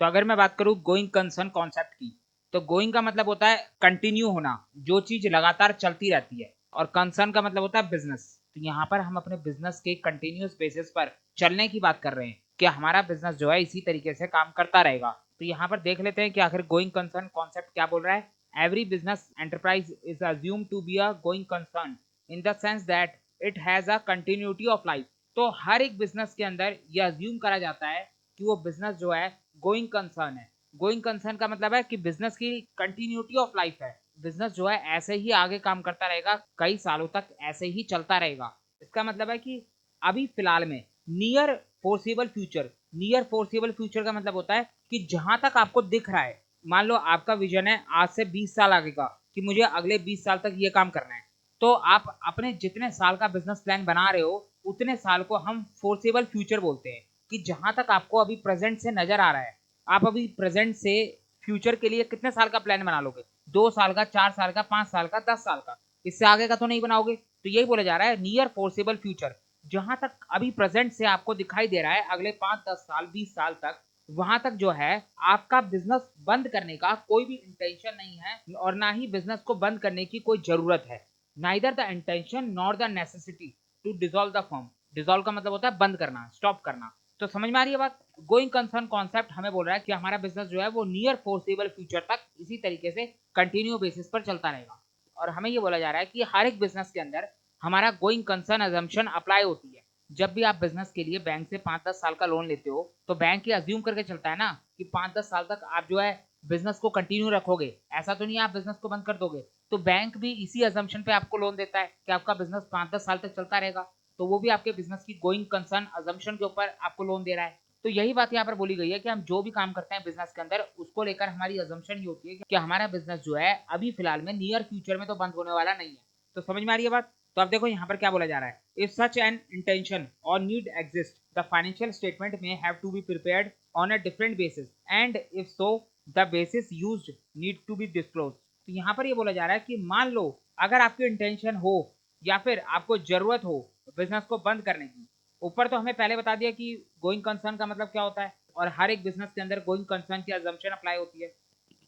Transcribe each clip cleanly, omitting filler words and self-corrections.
तो अगर मैं बात करूँ गोइंग कंसर्न कॉन्सेप्ट की, तो गोइंग का मतलब होता है कंटिन्यू होना, जो चीज लगातार चलती रहती है, और कंसर्न का मतलब होता है बिजनेस। तो यहाँ पर हम अपने बिजनेस के कंटिन्यूस बेसिस पर चलने की बात कर रहे हैं कि हमारा बिजनेस जो है इसी तरीके से काम करता रहेगा। तो यहाँ पर देख लेते हैं कि आखिर गोइंग कंसर्न कॉन्सेप्ट क्या बोल रहा है। Every business enterprise is assume to be a going concern in the sense that it has a continuity of life. तो हर एक बिजनेस के अंदर यह अज्यूम करा जाता है कि वो बिजनेस जो है गोइंग कंसर्न है। गोइंग कंसर्न का मतलब है कि बिजनेस की कंटिन्यूटी ऑफ लाइफ है, बिजनेस जो है ऐसे ही आगे काम करता रहेगा, कई सालों तक ऐसे ही चलता रहेगा। इसका मतलब है कि अभी फिलहाल में near forcible future, near forcible future का मतलब होता है कि जहां तक आपको दिख रहा है, मान लो आपका विजन है आज से 20 साल आगे का कि मुझे अगले 20 साल तक ये काम करना है, तो आप अपने जितने साल का बिजनेस प्लान बना रहे हो उतने साल को हम फोर्सेबल फ्यूचर बोलते हैं। कि जहां तक आपको अभी प्रेजेंट से नजर आ रहा है, आप अभी प्रेजेंट से फ्यूचर के लिए कितने साल का प्लान बना लोगे, 2 साल का, 4 साल का, 5 साल का, 10 साल का, इससे आगे का तो नहीं बनाओगे। तो यही बोला जा रहा है नियर फोर्सेबल फ्यूचर, जहां तक अभी प्रेजेंट से आपको दिखाई दे रहा है अगले 5, 10 साल, 20 साल तक, वहां तक जो है आपका बिजनेस बंद करने का कोई भी इंटेंशन नहीं है, और ना ही बिजनेस को बंद करने की कोई जरूरत है। Neither the intention nor the necessity to dissolve the firm. Dissolve का मतलब होता है बंद करना, स्टॉप करना। तो समझ में आ रही है बात। गोइंग कंसर्न कॉन्सेप्ट हमें बोल रहा है कि हमारा बिजनेस जो है वो नियर फोर्सेबल फ्यूचर तक इसी तरीके से कंटिन्यू बेसिस पर चलता रहेगा। और हमें ये बोला जा रहा है कि हर एक बिजनेस के अंदर हमारा गोइंग कंसर्न अजम्पशन अप्लाई होती है। जब भी आप बिजनेस के लिए बैंक से 5-10 साल का लोन लेते हो, तो बैंक ये अज्यूम करके चलता है ना कि 5-10 साल तक आप जो है बिजनेस को कंटिन्यू रखोगे, ऐसा तो नहीं है आप बिजनेस को बंद कर दोगे। तो बैंक भी इसी अजम्पशन पे आपको लोन देता है कि आपका बिजनेस 5-10 साल तक चलता रहेगा, तो वो भी आपके बिजनेस की गोइंग कंसर्न अजम्पशन के ऊपर आपको लोन दे रहा है। तो यही बात यहाँ पर बोली गई है कि हम जो भी काम करते हैं बिजनेस के अंदर, उसको लेकर हमारी अजम्पशन ही होती है कि हमारा बिजनेस जो है अभी फिलहाल में नियर फ्यूचर में तो बंद होने वाला नहीं है। तो समझ में आ रही है बात। तो अब देखो यहाँ पर क्या बोला जा रहा है। इफ सच एन इंटेंशन और need exist, the financial statement में have to be prepared on a different basis, and if so the basis used need to be disclose. तो यहाँ पर ये बोला जा रहा है कि मान लो अगर आपकी इंटेंशन हो या फिर आपको जरूरत हो बिजनेस को बंद करने की, ऊपर तो हमें पहले बता दिया कि गोइंग कंसर्न का मतलब क्या होता है, और हर एक बिजनेस के अंदर गोइंग कंसर्न की अजम्पशन अप्लाई होती है।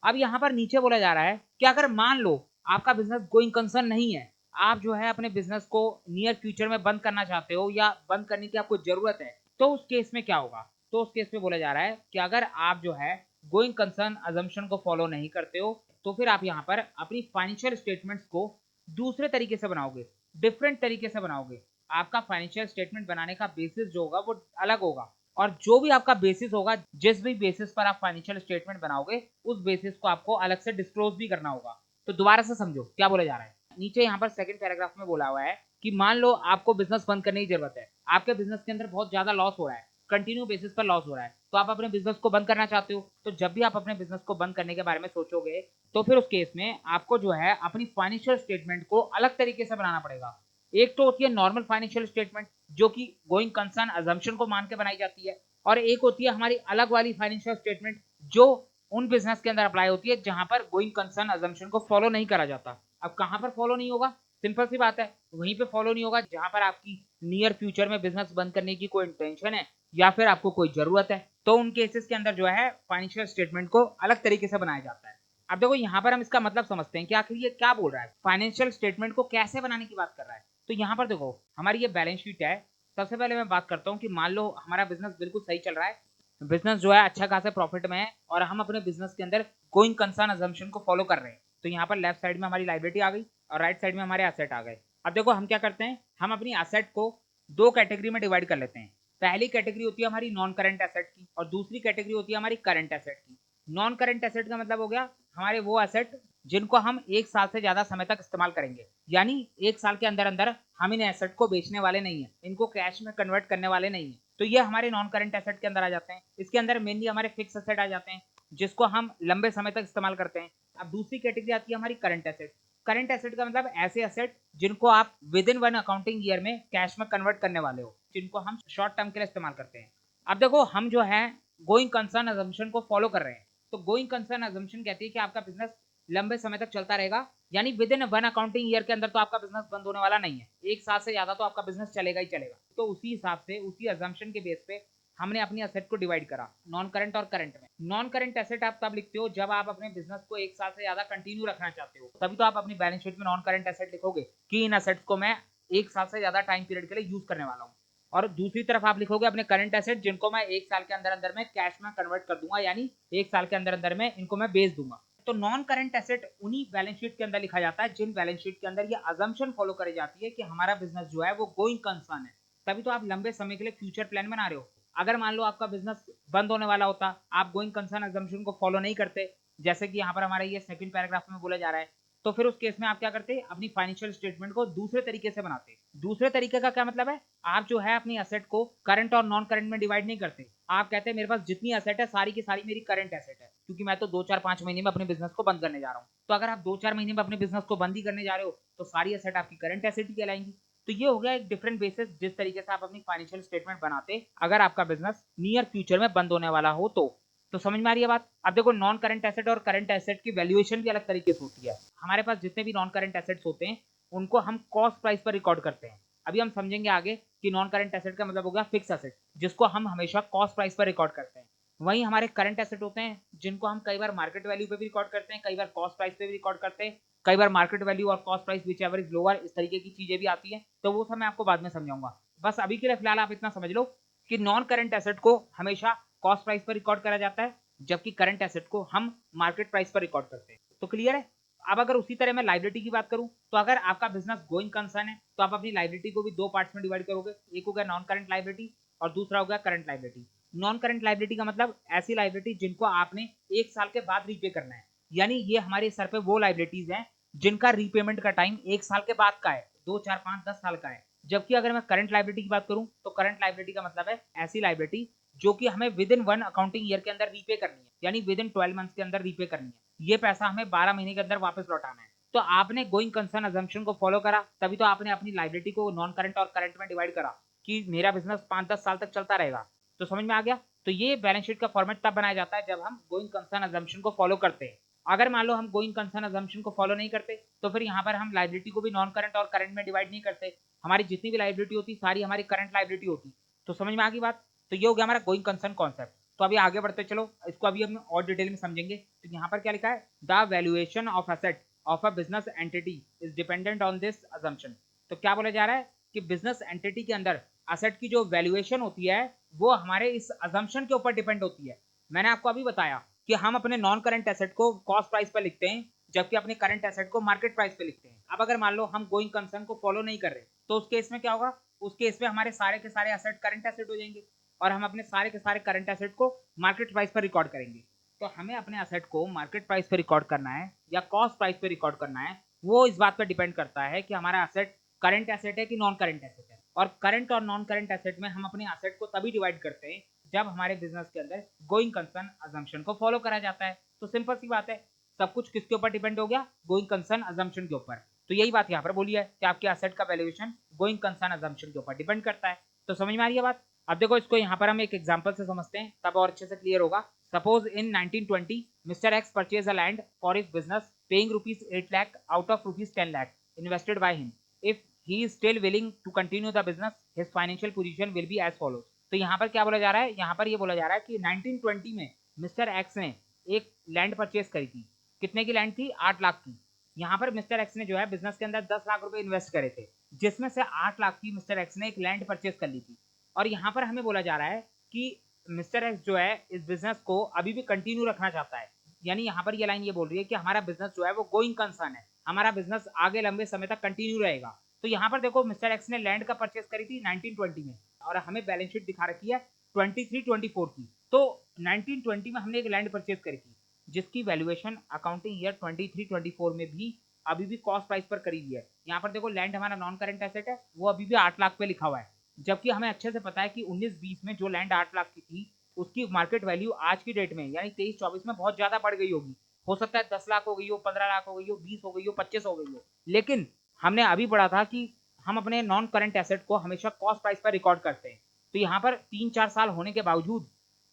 अब यहाँ पर नीचे बोला जा रहा है कि अगर मान लो आपका बिजनेस गोइंग कंसर्न नहीं है, आप जो है अपने बिजनेस को नियर फ्यूचर में बंद करना चाहते हो या बंद करने की आपको जरूरत है, तो उस केस में क्या होगा। तो उस केस में बोला जा रहा है कि अगर आप जो है गोइंग कंसर्न अजम्पशन को फॉलो नहीं करते हो, तो फिर आप यहाँ पर अपनी फाइनेंशियल स्टेटमेंट्स को दूसरे तरीके से बनाओगे, डिफरेंट तरीके से बनाओगे। आपका फाइनेंशियल स्टेटमेंट बनाने का बेसिस जो होगा वो अलग होगा, और जो भी आपका बेसिस होगा, जिस भी बेसिस पर आप फाइनेंशियल स्टेटमेंट बनाओगे, उस बेसिस को आपको अलग से डिस्क्लोज भी करना होगा। तो दोबारा से समझो क्या बोला जा रहा है। नीचे यहाँ पर सेकंड पैराग्राफ में बोला हुआ है कि मान लो आपको बिजनेस बंद करने की जरूरत है, आपके बिजनेस के अंदर बहुत ज्यादा लॉस हो रहा है, कंटिन्यू बेसिस पर लॉस हो रहा है, तो आप अपने बिजनेस को बंद करना चाहते हो। तो जब भी आप अपने बिजनेस को बंद करने के बारे में सोचोगे, तो फिर उस केस में आपको जो है अपनी फाइनेंशियल स्टेटमेंट को अलग तरीके से बनाना पड़ेगा। एक तो होती है नॉर्मल फाइनेंशियल स्टेटमेंट, जो कि गोइंग कंसर्न अजम्पशन को मान के बनाई जाती है, और एक होती है हमारी अलग वाली फाइनेंशियल स्टेटमेंट, जो उन बिजनेस के अंदर अप्लाई होती है जहां पर गोइंग कंसर्न अजम्पशन को फॉलो नहीं करा जाता। अब कहां पर फॉलो नहीं होगा, सिंपल सी बात है, वहीं पे फॉलो नहीं होगा जहां पर आपकी नियर फ्यूचर में बिजनेस बंद करने की कोई इंटेंशन है या फिर आपको कोई जरूरत है। तो उन केसेस के अंदर जो है फाइनेंशियल स्टेटमेंट को अलग तरीके से बनाया जाता है। अब देखो यहाँ पर हम इसका मतलब समझते हैं कि आखिर ये क्या बोल रहा है, फाइनेंशियल स्टेटमेंट को कैसे बनाने की बात कर रहा है। तो यहाँ पर देखो हमारी ये बैलेंस शीट है। सबसे पहले मैं बात करता हूँ कि मान लो हमारा बिजनेस बिल्कुल सही चल रहा है, बिजनेस जो है अच्छा खासा प्रॉफिट में है, और हम अपने बिजनेस के अंदर गोइंग कंसर्न अजम्पशन को फॉलो कर रहे हैं। तो यहाँ पर लेफ्ट साइड में हमारी लाइबिलिटी आ गई और राइट साइड में हमारे एसेट आ गए। अब देखो हम क्या करते हैं, हम अपनी एसेट को दो कैटेगरी में डिवाइड कर लेते हैं। पहली कैटेगरी होती है हमारी नॉन करंट एसेट की, और दूसरी कैटेगरी होती है हमारी करंट एसेट की। नॉन करंट एसेट का मतलब हो गया हमारे वो एसेट जिनको हम 1 साल से ज्यादा समय तक इस्तेमाल करेंगे, यानी 1 साल के अंदर अंदर हम इन एसेट को बेचने वाले नहीं है, इनको कैश में कन्वर्ट करने वाले नहीं है। तो ये हमारे नॉन करंट एसेट के अंदर आ जाते हैं। इसके अंदर मेनली हमारे फिक्स एसेट आ जाते हैं, जिसको हम लंबे समय तक इस्तेमाल करते हैं। अब दूसरी कैटेगरी आती है हमारी करंट एसेट। करंट एसेट का मतलब ऐसे एसेट जिनको आप विद इन 1 अकाउंटिंग ईयर में कैश में कन्वर्ट करने वाले हो, जिनको हम शॉर्ट टर्म के लिए इस्तेमाल करते हैं। अब देखो हम जो है गोइंग कंसर्न अजम्पशन को फॉलो कर रहे हैं। तो गोइंग कंसर्न अजम्पशन कहती है कि आपका बिजनेस लंबे समय तक चलता रहेगा, यानी विद इन 1 अकाउंटिंग ईयर के अंदर तो आपका बिजनेस बंद होने वाला नहीं है, 1 साल से ज्यादा तो आपका बिजनेस चलेगा ही चलेगा। तो उसी हिसाब से, उसी अजम्पशन के बेस पे हमने अपनी एसेट को डिवाइड करा नॉन करंट और करंट में। नॉन करंट एसेट आप तब लिखते हो जब आप अपने बिजनेस को एक साल से ज्यादा कंटिन्यू रखना चाहते हो, तभी तो आप अपनी बैलेंस शीट में नॉन करंट एसेट लिखोगे कि इन एसेट्स को मैं एक साल से ज्यादा टाइम पीरियड के लिए यूज करने वाला हूँ। और दूसरी तरफ आप लिखोगे अपने करंट एसेट जिनको मैं एक साल के अंदर अंदर में कैश में कन्वर्ट कर दूंगा, यानी एक साल के अंदर अंदर में इनको मैं बेच दूंगा। तो नॉन करंट एसेट उन्हीं बैलेंस शीट के अंदर लिखा जाता है जिन बैलेंस शीट के अंदर ये अजम्पशन फॉलो करी जाती है कि हमारा बिजनेस जो है वो गोइंग कंसर्न है। तभी तो आप लंबे समय के लिए फ्यूचर प्लान बना रहे हो। अगर मान लो आपका बिजनेस बंद होने वाला होता, आप गोइंग कंसर्न अजम्पशन को फॉलो नहीं करते, जैसे कि यहाँ पर हमारा ये सेकंड पैराग्राफ में बोला जा रहा है, तो फिर उस केस में आप क्या करते, अपनी फाइनेंशियल स्टेटमेंट को दूसरे तरीके से बनाते। दूसरे तरीके का क्या मतलब है, आप जो है अपनी एसेट को करंट और नॉन करंट में डिवाइड नहीं करते। आप कहते हैं मेरे पास जितनी एसेट है सारी की सारी मेरी करंट एसेट है, क्योंकि मैं तो 2-4-5 महीने में अपने बिजनेस को बंद करने जा रहा हूँ। तो अगर आप 2-4 महीने में अपने बिजनेस को बंद ही करने जा रहे हो तो सारी एसेट आपकी करंट एसेट ही कहलाएंगी। तो ये हो गया एक डिफरेंट बेसिस जिस तरीके से आप अपनी फाइनेंशियल स्टेटमेंट बनाते अगर आपका बिजनेस नियर फ्यूचर में बंद होने वाला हो तो समझ में आ रही है बात। अब देखो नॉन करंट एसेट और करंट एसेट की वैल्यूएशन भी अलग तरीके से होती है। हमारे पास जितने भी नॉन करंट एसेट्स होते हैं उनको हम कॉस्ट प्राइस पर रिकॉर्ड करते हैं। अभी हम समझेंगे आगे कि नॉन करंट एसेट का मतलब होगा फिक्स एसेट जिसको हम हमेशा कॉस्ट प्राइस पर रिकॉर्ड करते हैं। वहीं हमारे करंट एसेट होते हैं जिनको हम कई बार मार्केट वैल्यू पे भी रिकॉर्ड करते हैं, कई बार कॉस्ट प्राइस पे भी रिकॉर्ड करते हैं, कई बार मार्केट वैल्यू और cost price which ever is lower, इस तरीके की चीजें भी आती हैं। तो वो सब मैं आपको बाद में समझाऊंगा। बस अभी के लिए फिलहाल आप इतना समझ लो कि नॉन करंट एसेट को हमेशा कॉस्ट प्राइस पर रिकॉर्ड करा जाता है जबकि करंट एसेट को हम मार्केट प्राइस पर रिकॉर्ड करते हैं। तो क्लियर है। अब अगर उसी तरह मैं लाइबिलिटी की बात करूं तो अगर आपका बिजनेस गोइंग कंसर्न है तो आप अपनी लाइबिलिटी को भी दो पार्ट्स में डिवाइड करोगे। एक हो गया नॉन करंट लाइबिलिटी और दूसरा हो गया current liability. Non current liability का मतलब ऐसी लाइबिलिटी जिनको आपने एक साल के बाद रीपे करना है, यानी ये हमारे सर पे वो लाइबिलिटीज हैं जिनका रीपेमेंट का टाइम एक साल के बाद का है, 2 4 5 10 साल का है। जबकि अगर मैं करंट लाइबिलिटी की बात करूं तो करंट लाइबिलिटी का मतलब है ऐसी लाइबिलिटी जो कि हमें विद इन 1 अकाउंटिंग ईयर के अंदर रीपे करनी है, यानी विद इन 12 मंथ्स के अंदर रीपे करनी है। ये पैसा हमें 12 महीने के अंदर वापस लौटाना है। तो आपने गोइंग कंसर्न अजम्पशन को फॉलो करा तभी तो आपने अपनी लाइबिलिटी को नॉन करंट और करंट में डिवाइड करा कि मेरा बिजनेस 5-10 साल तक चलता रहेगा। तो समझ में आ गया। तो ये बैलेंस शीट का फॉर्मेट तब बनाया जाता है जब हम गोइंग कंसर्न अजम्पशन को फॉलो करते हैं। अगर मान लो हम गोइंग कंसर्न अजम्पशन को फॉलो नहीं करते तो फिर यहाँ पर हम लाइबिलिटी को भी नॉन करंट और करंट में डिवाइड नहीं करते। हमारी जितनी भी लाइबिलिटी होती सारी हमारी करंट लाइबिलिटी होती। तो समझ में आ गई बात। तो ये हो गया हमारा गोइंग कंसर्न कॉन्सेप्ट। तो अभी आगे बढ़ते चलो, इसको अभी हम और डिटेल में समझेंगे। तो यहाँ पर क्या लिखा है, the valuation of asset of a business entity is dependent on this assumption. तो क्या बोला जा रहा है कि बिजनेस एंटिटी के अंदर एसेट की जो वैल्यूएशन होती है वो हमारे इस अजम्पशन के ऊपर डिपेंड होती है। मैंने आपको अभी बताया कि हम अपने नॉन करंट एसेट को कॉस्ट प्राइस पर लिखते हैं जबकि अपने करंट एसेट को मार्केट प्राइस पे लिखते हैं। अब अगर मान लो हम गोइंग कंसर्न को फॉलो नहीं कर रहे तो उस केस में क्या होगा, उस केस में हमारे सारे के सारे एसेट करंट एसेट हो जाएंगे और हम अपने सारे के सारे करंट एसेट को मार्केट प्राइस पर रिकॉर्ड करेंगे। तो हमें अपने एसेट को मार्केट प्राइस पर रिकॉर्ड करना है या कॉस्ट प्राइस पर रिकॉर्ड करना है, वो इस बात पर डिपेंड करता है कि हमारा एसेट करंट एसेट है कि नॉन करंट एसेट है। और करंट और नॉन करंट एसेट में हम अपने एसेट को तभी डिवाइड करते हैं जब हमारे बिजनेस के अंदर गोइंग कंसर्न अजम्पशन को फॉलो करा जाता है। तो सिंपल सी बात है, सब कुछ किसके ऊपर डिपेंड हो गया, गोइंग कंसर्न अजम्पशन के ऊपर। तो यही बात यहाँ पर बोली है कि आपके एसेट का वैल्यूएशन गोइंग कंसर्न अजम्पशन के ऊपर डिपेंड करता है। तो समझ में आ रही है बात। अब देखो इसको यहाँ पर हम एक एग्जांपल से समझते हैं तब और अच्छे से क्लियर होगा। Suppose in 1920 mister x purchase a land for his business paying ₹8 lakh out of ₹10 lakh invested by him. If he is still willing to continue the business, his financial position will be as follows। तो यहाँ पर क्या बोला जा रहा है, यहाँ पर ये बोला जा रहा है कि 1920 में मिस्टर एक्स ने एक लैंड परचेज करी थी। कितने की लैंड थी, 8 लाख की। यहाँ पर मिस्टर एक्स ने जो है बिजनेस के अंदर 10 लाख रुपए इन्वेस्ट करे थे, जिसमें से 8 लाख की मिस्टर एक्स ने एक लैंड परचेज कर ली थी। और यहाँ पर हमें बोला जा रहा है कि मिस्टर एक्स जो है इस बिजनेस को अभी भी कंटिन्यू रखना चाहता है। यानी यहाँ पर ये लाइन ये बोल रही है कि हमारा बिजनेस जो है वो गोइंग कंसर्न है, हमारा बिजनेस आगे लंबे समय तक कंटिन्यू रहेगा। तो यहाँ पर देखो मिस्टर एक्स ने लैंड का परचेस करी थी 1920 में और हमें बैलेंस शीट दिखा रखी है 23-24 की। तो 1920 में हमने एक लैंड परचेस करी थी जिसकी वैल्यूएशन अकाउंटिंग ईयर 23-24 में भी अभी भी कॉस्ट प्राइस पर करी हुई है। यहाँ पर देखो लैंड हमारा नॉन करंट एसेट है, वो अभी भी 8 लाख पे लिखा हुआ है। जबकि हमें अच्छे से पता है कि 19-20 में जो लैंड 8 लाख की थी उसकी मार्केट वैल्यू आज की डेट में यानी 23-24 में बहुत ज्यादा बढ़ गई होगी। हो सकता है 10 लाख हो गई हो, 15 लाख हो गई हो, 20 हो गई हो, 25 हो गई हो। लेकिन हमने अभी पढ़ा था कि हम अपने नॉन करंट एसेट को हमेशा कॉस्ट प्राइस पर रिकॉर्ड करते हैं। तो यहाँ पर 3-4 साल होने के बावजूद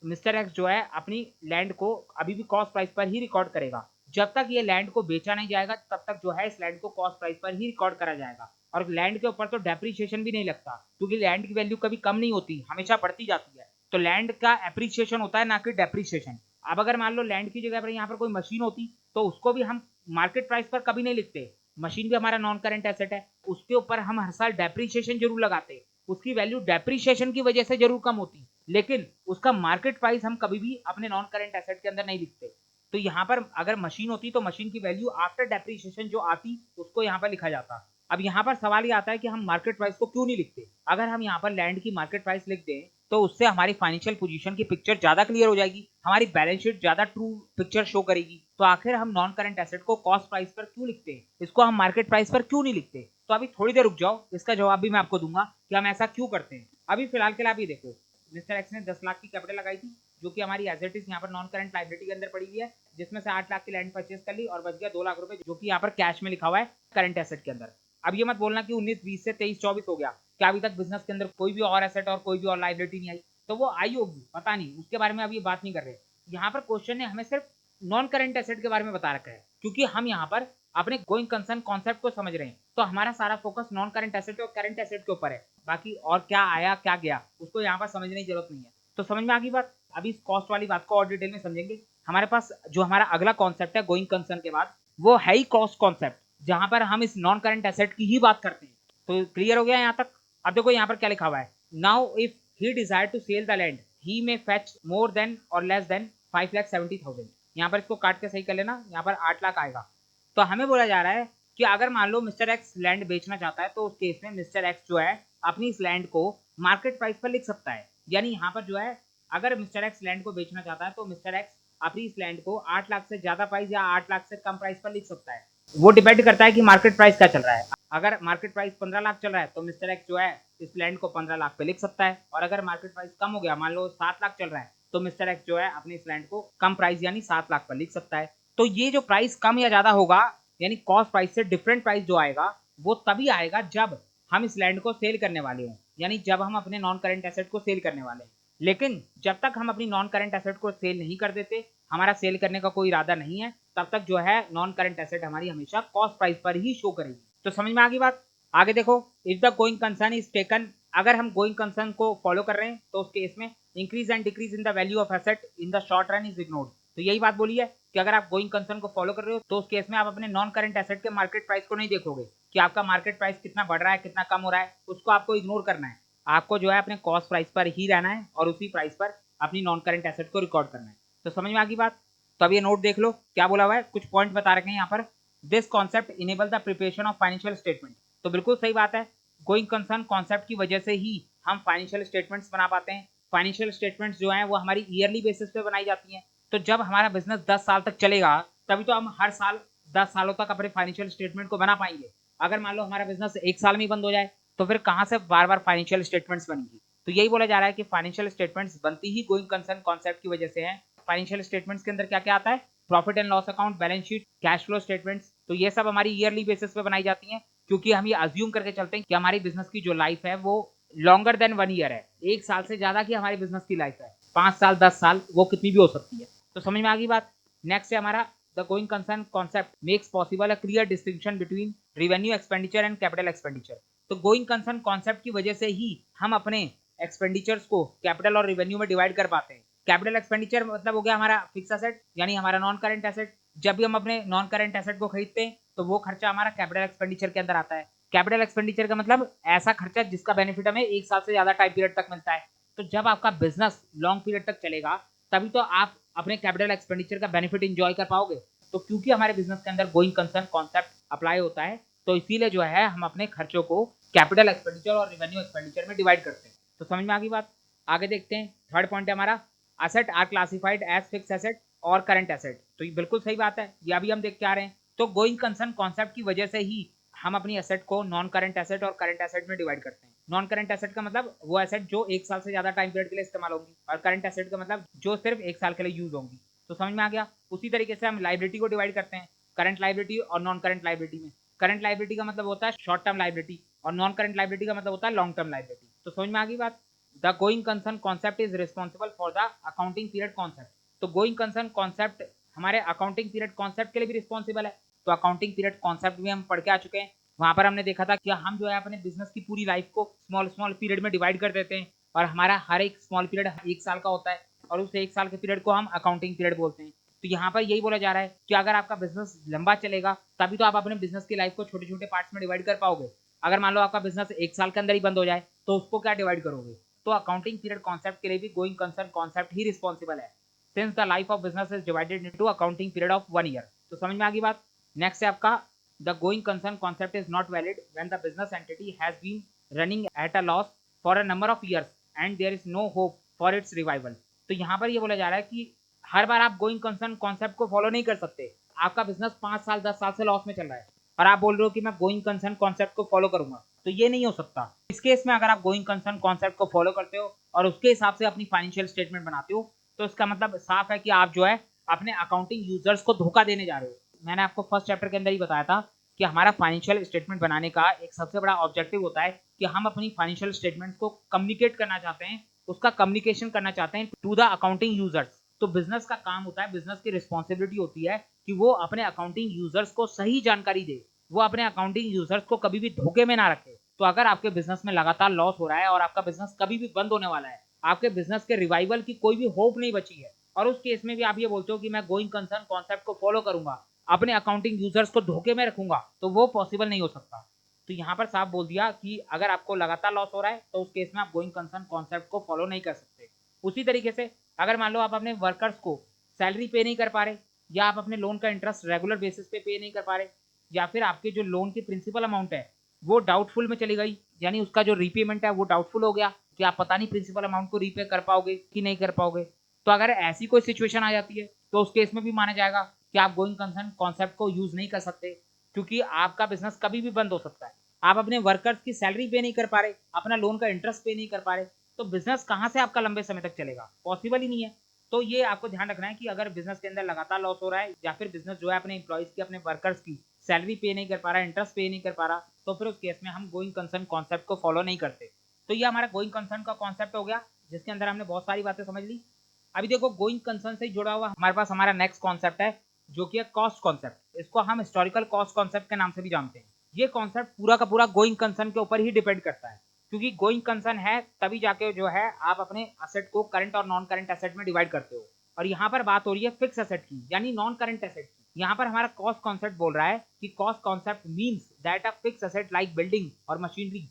मिस्टर एक्स जो है अपनी लैंड को अभी भी कॉस्ट प्राइस पर ही रिकॉर्ड करेगा। जब तक ये लैंड को बेचा नहीं जाएगा तब तक जो है इस लैंड को कॉस्ट प्राइस पर ही रिकॉर्ड करा जाएगा। और लैंड के ऊपर तो डेप्रिसिएशन भी नहीं लगता क्योंकि लैंड की वैल्यू कभी कम नहीं होती, हमेशा बढ़ती जाती है। तो लैंड का एप्रिसिएशन होता है ना कि डेप्रिसिएशन। अब अगर मान लो लैंड की जगह पर यहाँ पर कोई मशीन होती तो उसको भी हम मार्केट प्राइस पर कभी नहीं लिखते, मशीन भी हमारा नॉन करेंट एसेट है, उसके ऊपर हम हर साल डेप्रिसिएशन जरूर लगाते, उसकी वैल्यू डेप्रिसिएशन की वजह से जरूर कम होती, लेकिन उसका मार्केट प्राइस हम कभी भी अपने नॉन करेंट एसेट के अंदर नहीं लिखते। तो यहाँ पर अगर मशीन होती तो मशीन की वैल्यू आफ्टर डेप्रिसिएशन जो आती उसको यहाँ पर लिखा जाता। अब यहाँ पर सवाल ये आता है कि हम मार्केट प्राइस को क्यों नहीं लिखते। अगर हम यहाँ पर लैंड की मार्केट प्राइस लिख दें तो उससे हमारी फाइनेंशियल पोजीशन की पिक्चर ज्यादा क्लियर हो जाएगी, हमारी बैलेंस शीट ज्यादा ट्रू पिक्चर शो करेगी। तो आखिर हम नॉन करंट एसेट को कॉस्ट प्राइस पर क्यों लिखते हैं, इसको हम मार्केट प्राइस पर क्यों नहीं लिखते। तो अभी थोड़ी देर रुक जाओ, इसका जवाब भी मैं आपको दूंगा कि हम ऐसा क्यों करते हैं। अभी फिलहाल के लिए आप ये देखो, मिस्टर एक्स ने 10 लाख की कैपिटल लगाई थी जो कि हमारी एज इट इज यहाँ पर नॉन करंट लायबिलिटी के अंदर पड़ी हुई है, जिसमें से 8 लाख की लैंड परचेज कर ली और बच गया 2 लाख रुपए जो कि यहाँ पर कैश में लिखा हुआ है करंट एसेट के अंदर। अब ये मत बोलना कि 19-20 से 23-24 हो गया, क्या अभी तक बिजनेस के अंदर कोई भी और एसेट और कोई भी और लायबिलिटी नहीं आई। तो वो आई होगी, पता नहीं, उसके बारे में अभी बात नहीं कर रहे। यहाँ पर क्वेश्चन ने हमें सिर्फ नॉन करंट एसेट के बारे में बता रखा है, क्योंकि हम यहाँ पर अपने गोइंग कंसर्न कॉन्सेप्ट को समझ रहे हैं, तो हमारा सारा फोकस नॉन करंट एसेट और करंट एसेट के ऊपर है। बाकी और क्या आया क्या गया उसको यहाँ पर समझने की जरूरत नहीं है। तो समझ में आ गई बात। अभी इस कॉस्ट वाली बात को और डिटेल में समझेंगे। हमारे पास जो हमारा अगला कॉन्सेप्ट है गोइंग कंसर्न के बाद, वो है ही कॉस्ट कॉन्सेप्ट, जहां पर हम इस नॉन करंट एसेट की ही बात करते हैं। तो क्लियर हो गया यहाँ तक। अब देखो यहाँ पर क्या लिखा हुआ है, now if he desire to sell the land he may fetch more than और लेस देन 5,70,000। यहाँ पर इसको काट के सही कर लेना, यहाँ पर 8 लाख आएगा। तो हमें बोला जा रहा है कि अगर मान लो मिस्टर एक्स लैंड बेचना चाहता है तो उस केस में मिस्टर एक्स जो है अपनी इस लैंड को मार्केट प्राइस पर लिख सकता है। यानी यहाँ पर जो है अगर मिस्टर एक्स लैंड को बेचना चाहता है तो मिस्टर एक्स अपनी इस लैंड को 8 लाख से ज्यादा प्राइस या 8 लाख से कम प्राइस पर लिख सकता है। वो डिपेंड करता है कि मार्केट प्राइस क्या चल रहा है। अगर मार्केट प्राइस 15 लाख चल रहा है तो मिस्टर एक्स जो है इस लैंड को 15 लाख पे लिख सकता है, और अगर मार्केट प्राइस कम हो गया, मान लो 7 लाख चल रहा है, तो मिस्टर एक्स जो है अपनी इस लैंड को कम प्राइस यानी 7 लाख पर लिख सकता है। तो ये जो प्राइस कम या ज्यादा होगा यानी कॉस्ट प्राइस से डिफरेंट प्राइस जो आएगा वो तभी आएगा जब हम इस लैंड को सेल करने वाले हों, यानी जब हम अपने नॉन करंट एसेट को सेल करने वाले हैं। लेकिन जब तक हम अपनी नॉन करंट एसेट को सेल नहीं कर देते, हमारा सेल करने का कोई इरादा नहीं है, तब तक जो है नॉन करंट एसेट हमारी हमेशा कॉस्ट प्राइस पर ही शो करेगी। तो समझ में आ गई बात। आगे देखो, if the going concern is taken, अगर हम गोइंग कंसर्न को फॉलो कर रहे हैं तो उस केस में increase and decrease in the value of asset in the short run is ignored. तो यही बात बोली है कि अगर आप गोइंग कंसर्न को फॉलो कर रहे हो तो उस केस में आप अपने नॉन करंट एसेट के मार्केट प्राइस को नहीं देखोगे कि आपका मार्केट प्राइस कितना बढ़ रहा है कितना कम हो रहा है, उसको आपको इग्नोर करना है। आपको जो है अपने कॉस्ट प्राइस पर ही रहना है और उसी प्राइस पर अपनी नॉन करंट एसेट को रिकॉर्ड करना है। तो समझ में आ गई बात। तो अब ये नोट देख लो क्या बोला हुआ है, कुछ पॉइंट बता रखे हैं यहाँ पर। This concept enable the preparation of financial statement. तो बिल्कुल सही बात है, गोइंग कंसर्न कॉन्सेप्ट की वजह से ही हम फाइनेंशियल स्टेटमेंट्स बना पाते हैं। फाइनेंशियल स्टेटमेंट्स जो हैं वो हमारी ईयरली बेसिस पे बनाई जाती हैं। तो जब हमारा बिजनेस 10 साल तक चलेगा तभी तो हम हर साल 10 सालों तक अपने फाइनेंशियल स्टेटमेंट को बना पाएंगे। अगर मान लो हमारा बिजनेस एक साल में ही बंद हो जाए तो फिर कहाँ से बार बार फाइनेंशियल स्टेटमेंट्स बनेंगी। तो यही बोला जा रहा है कि फाइनेंशियल स्टेटमेंट्स बनती ही गोइंग कंसर्न कॉन्सेप्ट की वजह से है। फाइनेंशियल स्टेटमेंट्स के अंदर क्या क्या आता है, profit and loss account, balance sheet, cash flow statements. तो ये सब हमारी ईयरली बेसिस पे बनाई जाती हैं, क्योंकि हम ये अज्यूम करके चलते हैं कि हमारी बिजनेस की जो लाइफ है वो लॉन्गर देन 1 ईयर है, एक साल से ज्यादा की हमारी बिजनेस की लाइफ है, 5 साल 10 साल वो कितनी भी हो सकती है। तो समझ में आ गई बात। नेक्स्ट है हमारा the going concern concept makes possible a clear distinction between revenue expenditure and capital expenditure. तो गोइंग कंसर्न कॉन्सेप्ट की वजह से ही हम अपने एक्सपेंडिचर्स को कैपिटल और रेवेन्यू में डिवाइड कर पाते हैं। कैपिटल एक्सपेंडिचर मतलब हो गया हमारा फिक्स एसेट यानी हमारा नॉन करंट एसेट। जब भी हम अपने नॉन करंट एसेट को खरीदते हैं तो वो खर्चा हमारा कैपिटल एक्सपेंडिचर के अंदर आता है। कैपिटल एक्सपेंडिचर का मतलब ऐसा खर्चा जिसका बेनिफिट हमें एक साल से ज्यादा टाइम पीरियड तक मिलता है। तो जब आपका बिजनेस लॉन्ग पीरियड तक चलेगा तभी तो आप अपने कैपिटल एक्सपेंडिचर का बेनिफिट एंजॉय कर पाओगे। तो क्योंकि हमारे बिजनेस के अंदर गोइंग कंसर्न कॉन्सेप्ट अप्लाई होता है तो इसीलिए जो है हम अपने खर्चों को कैपिटल एक्सपेंडिचर और रेवेन्यू एक्सपेंडिचर में डिवाइड करते हैं। तो समझ में आ गई बात। आगे देखते हैं, थर्ड पॉइंट है हमारा asset are classified as fix asset और करंट एसेट। तो ये बिल्कुल सही बात है, ये अभी हम देख के आ रहे हैं। तो गोइंग कंसर्न कॉन्सेप्ट की वजह से ही हम अपनी एसेट को नॉन करंट एसेट और करंट एसेट में डिवाइड करते हैं। नॉन करंट एसेट का मतलब वो एसेट जो एक साल से ज्यादा टाइम पीरियड के लिए इस्तेमाल होगी, और करंट एसेट का मतलब जो सिर्फ एक साल के लिए यूज होंगी। तो समझ में आ गया। उसी तरीके से हम लाइबिलिटी को डिवाइड करते हैं करंट लाइबिलिटी और नॉन करंट लाइबिलिटी में। करंट लाइबिलिटी का मतलब होता है शॉर्ट टर्म लाइबिलिटी और नॉन करंट लाइबिलिटी का मतलब होता है लॉन्ग टर्म लाइबिलिटी। तो समझ में आ गई बात। The going concern concept is responsible for the accounting period concept. तो गोइंग कंसर्न कॉन्सेप्ट हमारे अकाउंटिंग पीरियड कॉन्सेप्ट के लिए भी रिस्पॉन्सिबल है। तो अकाउंटिंग पीरियड कॉन्सेप्ट भी हम पढ़ के आ चुके हैं। वहां पर हमने देखा था कि हम जो है अपने बिजनेस की पूरी लाइफ को स्मॉल स्मॉल पीरियड में डिवाइड कर देते हैं। और हमारा हर एक स्मॉल पीरियड 1 साल का होता है और उस 1 साल के पीरियड को हम अकाउंटिंग पीरियड बोलते हैं। तो यहाँ पर यही बोला जा रहा है कि अगर आपका बिजनेस लंबा चलेगा तभी तो आप अपने बिजनेस की लाइफ को छोटे छोटे पार्ट्स में डिवाइड कर पाओगे। अगर मान लो आपका बिजनेस 1 साल के अंदर ही बंद हो जाए तो उसको क्या डिवाइड करोगे। तो अकाउंटिंग पीरियड कॉन्सेप्ट के लिए भी गोइंग कंसर्न कॉन्सेप्ट ही रिस्पॉन्सिबल है, since the life of business is divided into accounting period of 1 year. तो समझ में आ गई बात। नेक्स्ट है आपका the going concern concept is not valid when the business entity has been running at a loss for a number of years and there is no hope for its revival. तो यहाँ पर ये बोला जा रहा है कि हर बार आप गोइंग कंसर्न कॉन्सेप्ट को फॉलो नहीं कर सकते। आपका बिजनेस 5 साल 10 साल से लॉस में चल रहा है और आप बोल रहे हो कि मैं गोइंग कंसर्न कॉन्सेप्ट को फॉलो करूंगा, तो ये नहीं हो सकता। इस केस में अगर आप गोइंग कंसर्न कॉन्सेप्ट को फॉलो करते हो और उसके हिसाब से अपनी फाइनेंशियल स्टेटमेंट बनाते हो तो इसका मतलब साफ है कि आप जो है अपने अकाउंटिंग यूजर्स को धोखा देने जा रहे हो। मैंने आपको फर्स्ट चैप्टर के अंदर ही बताया था कि हमारा फाइनेंशियल स्टेटमेंट बनाने का एक सबसे बड़ा ऑब्जेक्टिव होता है कि हम अपनी फाइनेंशियल स्टेटमेंट को कम्युनिकेट करना चाहते हैं, उसका कम्युनिकेशन करना चाहते हैं टू द अकाउंटिंग यूजर्स। तो बिजनेस का काम होता है, बिजनेस की रिस्पॉन्सिबिलिटी होती है कि वो अपने अकाउंटिंग यूजर्स को सही जानकारी दे, वो अपने अकाउंटिंग यूजर्स को कभी भी धोखे में ना रखे। तो अगर आपके बिजनेस में लगातार लॉस हो रहा है और आपका बिजनेस कभी भी बंद होने वाला है, आपके बिजनेस के रिवाइवल की कोई भी होप नहीं बची है और उस केस में भी आप ये बोलते हो कि मैं गोइंग कंसर्न कॉन्सेप्ट को फॉलो करूंगा, अपने अकाउंटिंग यूजर्स को धोखे में रखूंगा, तो वो पॉसिबल नहीं हो सकता। तो यहाँ पर साफ बोल दिया कि अगर आपको लगातार लॉस हो रहा है तो उस केस में आप गोइंग कंसर्न कॉन्सेप्ट को फॉलो नहीं कर सकते। उसी तरीके से अगर मान लो आप अपने वर्कर्स को सैलरी पे नहीं कर पा रहे, या आप अपने लोन का इंटरेस्ट रेगुलर बेसिस पे नहीं कर पा रहे, या फिर आपके जो लोन की प्रिंसिपल अमाउंट है वो डाउटफुल में चली गई, यानी उसका जो रीपेमेंट है वो डाउटफुल हो गया कि आप पता नहीं प्रिंसिपल अमाउंट को रीपे कर पाओगे कि नहीं कर पाओगे। तो अगर ऐसी कोई सिचुएशन आ जाती है तो उस केस में भी माना जाएगा कि आप गोइंग कंसर्न कॉन्सेप्ट को यूज नहीं कर सकते, क्योंकि आपका बिजनेस कभी भी बंद हो सकता है। आप अपने वर्कर्स की सैलरी पे नहीं कर पा रहे, अपना लोन का इंटरेस्ट पे नहीं कर पा रहे, तो बिजनेस कहाँ से आपका लंबे समय तक चलेगा, पॉसिबल ही नहीं है। तो ये आपको ध्यान रखना है कि अगर बिजनेस के अंदर लगातार लॉस हो रहा है या फिर बिजनेस जो है अपने एम्प्लॉइज की, अपने वर्कर्स की सैलरी पे नहीं कर पा रहा है, इंटरेस्ट पे नहीं कर पा रहा, तो फिर उस केस में हम गोइंग कंसर्न कॉन्सेप्ट को फॉलो नहीं करते। तो ये हमारा गोइंग कंसर्न का कॉन्सेप्ट हो गया, जिसके अंदर हमने बहुत सारी बातें समझ ली। अभी देखो गोइंग कंसर्न से जुड़ा हुआ हमारे पास हमारा नेक्स्ट कॉन्सेप्ट है, जो कि है कॉस्ट कॉन्सेप्ट। इसको हम हिस्टोरिकल कॉस्ट कॉन्सेप्ट के नाम से भी जानते हैं। ये कॉन्सेप्ट पूरा का पूरा गोइंग कंसर्न के ऊपर ही डिपेंड करता है, क्योंकि गोइंग कंसर्न है तभी जाके जो है आप अपने असेट को करंट और नॉन करंट एसेट में डिवाइड करते हो। और यहाँ पर बात हो रही है फिक्स एसेट की, यानी नॉन करंट एसेट की। यहाँ पर हमारा कॉस्ट कॉन्सेप्ट बोल रहा है कि cost concept means that a fix asset like building और मशीनरी